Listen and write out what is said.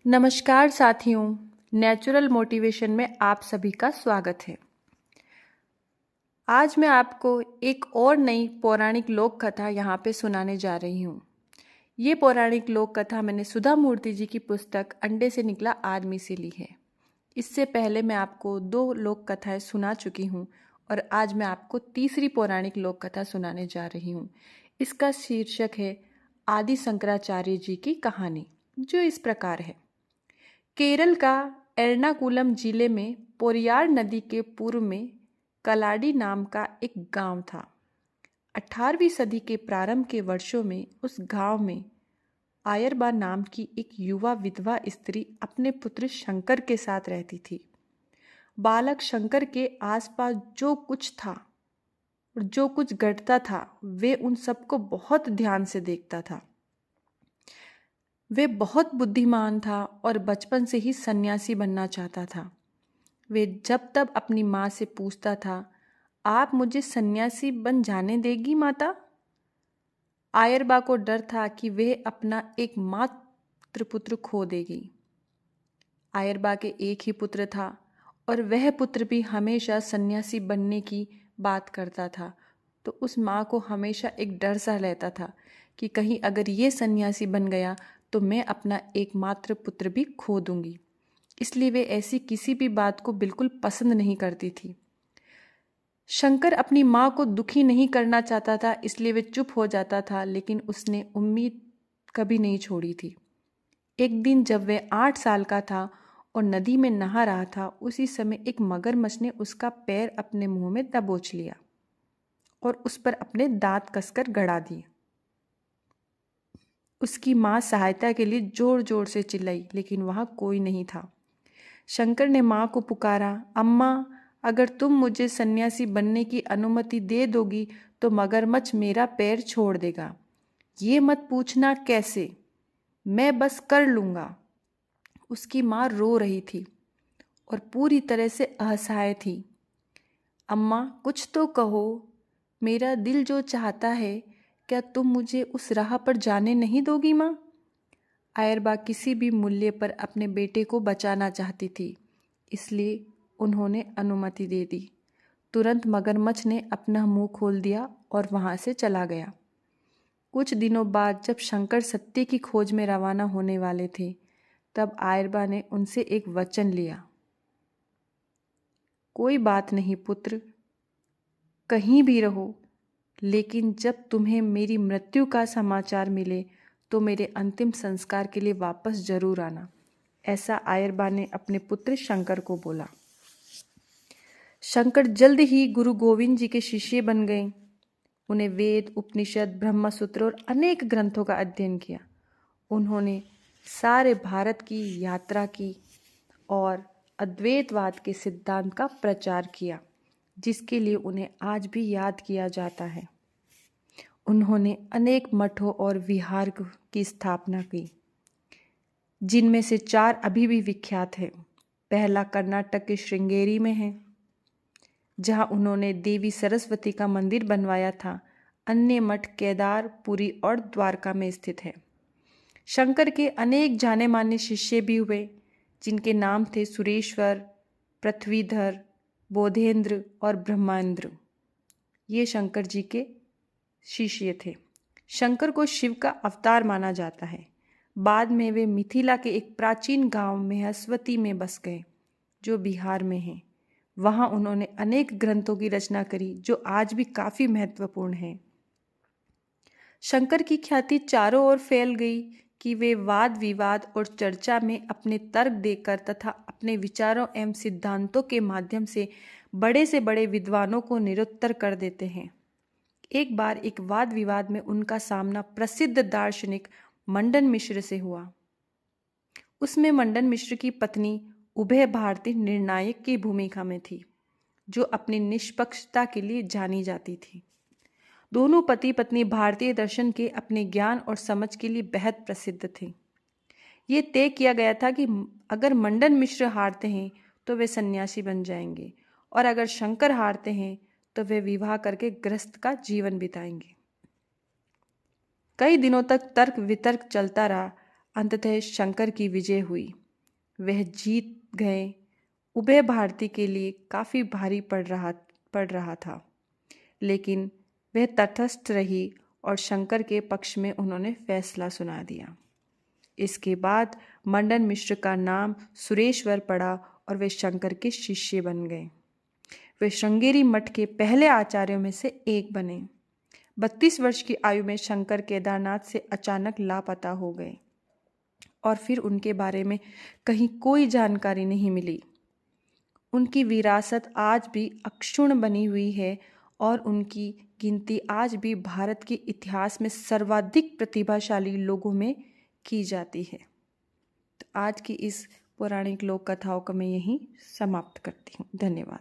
नमस्कार साथियों, natural motivation में आप सभी का स्वागत है। आज मैं आपको एक और नई पौराणिक लोक कथा यहाँ पे सुनाने जा रही हूँ। ये पौराणिक लोक कथा मैंने सुधा मूर्ति जी की पुस्तक अंडे से निकला आदमी से ली है। इससे पहले मैं आपको 2 लोक कथाएं सुना चुकी हूँ और आज मैं आपको तीसरी पौराणिक लोक कथा सुनाने जा रही हूँ। इसका शीर्षक है आदि शंकराचार्य जी की कहानी, जो इस प्रकार है। केरल का एर्नाकुलम जिले में पोरियार नदी के पूर्व में कलाडी नाम का एक गांव था। 18वीं सदी के प्रारंभ के वर्षों में उस गांव में आयरबा नाम की एक युवा विधवा स्त्री अपने पुत्र शंकर के साथ रहती थी। बालक शंकर के आसपास जो कुछ था और जो कुछ घटता था, वे उन सबको बहुत ध्यान से देखता था। वे बहुत बुद्धिमान था और बचपन से ही सन्यासी बनना चाहता था। वे जब तब अपनी माँ से पूछता था, आप मुझे सन्यासी बन जाने देगी माता? आयरबा को डर था कि वह अपना एकमात्र पुत्र खो देगी। आयरबा के एक ही पुत्र था और वह पुत्र भी हमेशा सन्यासी बनने की बात करता था। तो उस माँ को हमेशा एक डर सा रहता था कि कहीं अगर ये सन्यासी बन गया तो मैं अपना एकमात्र पुत्र भी खो दूंगी। इसलिए वे ऐसी किसी भी बात को बिल्कुल पसंद नहीं करती थी। शंकर अपनी माँ को दुखी नहीं करना चाहता था, इसलिए वे चुप हो जाता था, लेकिन उसने उम्मीद कभी नहीं छोड़ी थी। एक दिन जब वह 8 साल का था और नदी में नहा रहा था, उसी समय एक मगरमच्छ ने उसका पैर अपने मुंह में दबोच लिया और उस पर अपने दांत कसकर गड़ा दिए। उसकी माँ सहायता के लिए जोर जोर से चिल्लाई, लेकिन वहाँ कोई नहीं था। शंकर ने माँ को पुकारा, अम्मा, अगर तुम मुझे सन्यासी बनने की अनुमति दे दोगी तो मगरमच्छ मेरा पैर छोड़ देगा। ये मत पूछना कैसे, मैं बस कर लूँगा। उसकी माँ रो रही थी और पूरी तरह से असहाय थी। अम्मा, कुछ तो कहो, मेरा दिल जो चाहता है, क्या तुम मुझे उस राह पर जाने नहीं दोगी माँ? आयरबा किसी भी मूल्य पर अपने बेटे को बचाना चाहती थी, इसलिए उन्होंने अनुमति दे दी। तुरंत मगरमच्छ ने अपना मुंह खोल दिया और वहां से चला गया। कुछ दिनों बाद जब शंकर सत्य की खोज में रवाना होने वाले थे, तब आयरबा ने उनसे एक वचन लिया। कोई बात नहीं पुत्र, कहीं भी रहो, लेकिन जब तुम्हें मेरी मृत्यु का समाचार मिले तो मेरे अंतिम संस्कार के लिए वापस जरूर आना। ऐसा आयरबा ने अपने पुत्र शंकर को बोला। शंकर जल्द ही गुरु गोविंद जी के शिष्य बन गए। उन्हें वेद, उपनिषद, ब्रह्मसूत्र और अनेक ग्रंथों का अध्ययन किया। उन्होंने सारे भारत की यात्रा की और अद्वैतवाद के सिद्धांत का प्रचार किया, जिसके लिए उन्हें आज भी याद किया जाता है। उन्होंने अनेक मठों और विहार की स्थापना की, जिनमें से 4 अभी भी विख्यात हैं। पहला कर्नाटक के श्रृंगेरी में है, जहां उन्होंने देवी सरस्वती का मंदिर बनवाया था। अन्य मठ केदार, पुरी और द्वारका में स्थित है। शंकर के अनेक जाने माने शिष्य भी हुए, जिनके नाम थे सुरेश्वर, पृथ्वीधर, बोधेंद्र और ब्रह्मेंद्र। ये शंकर जी के शिष्य थे। शंकर को शिव का अवतार माना जाता है। बाद में वे मिथिला के एक प्राचीन गांव मेहसवती में बस गए, जो बिहार में है। वहां उन्होंने अनेक ग्रंथों की रचना करी, जो आज भी काफी महत्वपूर्ण है। शंकर की ख्याति चारों ओर फैल गई कि वे वाद विवाद और चर्चा में अपने तर्क देकर तथा अपने विचारों एवं सिद्धांतों के माध्यम से बड़े विद्वानों को निरुत्तर कर देते हैं। एक बार एक वाद विवाद में उनका सामना प्रसिद्ध दार्शनिक मंडन मिश्र से हुआ। उसमें मंडन मिश्र की पत्नी उभय भारती निर्णायक की भूमिका में थी, जो अपनी निष्पक्षता के लिए जानी जाती थी। दोनों पति पत्नी भारतीय दर्शन के अपने ज्ञान और समझ के लिए बेहद प्रसिद्ध थे। ये तय किया गया था कि अगर मंडन मिश्र हारते हैं तो वे सन्यासी बन जाएंगे, और अगर शंकर हारते हैं तो वे विवाह करके गृहस्थ का जीवन बिताएंगे। कई दिनों तक तर्क वितर्क चलता रहा। अंततः शंकर की विजय हुई। वह जीत गए। उभय भारती के लिए काफ़ी भारी पड़ रहा था, लेकिन वह तटस्थ रही और शंकर के पक्ष में उन्होंने फैसला सुना दिया। इसके बाद मंडन मिश्र का नाम सुरेश्वर पड़ा और वे शंकर के शिष्य बन गए। वे श्रृंगेरी मठ के पहले आचार्यों में से एक बने। 32 वर्ष की आयु में शंकर केदारनाथ से अचानक लापता हो गए और फिर उनके बारे में कहीं कोई जानकारी नहीं मिली। उनकी विरासत आज भी अक्षुण्ण बनी हुई है और उनकी गिनती आज भी भारत के इतिहास में सर्वाधिक प्रतिभाशाली लोगों में की जाती है। तो आज की इस पौराणिक लोक कथाओं को मैं यहीं समाप्त करती हूँ। धन्यवाद।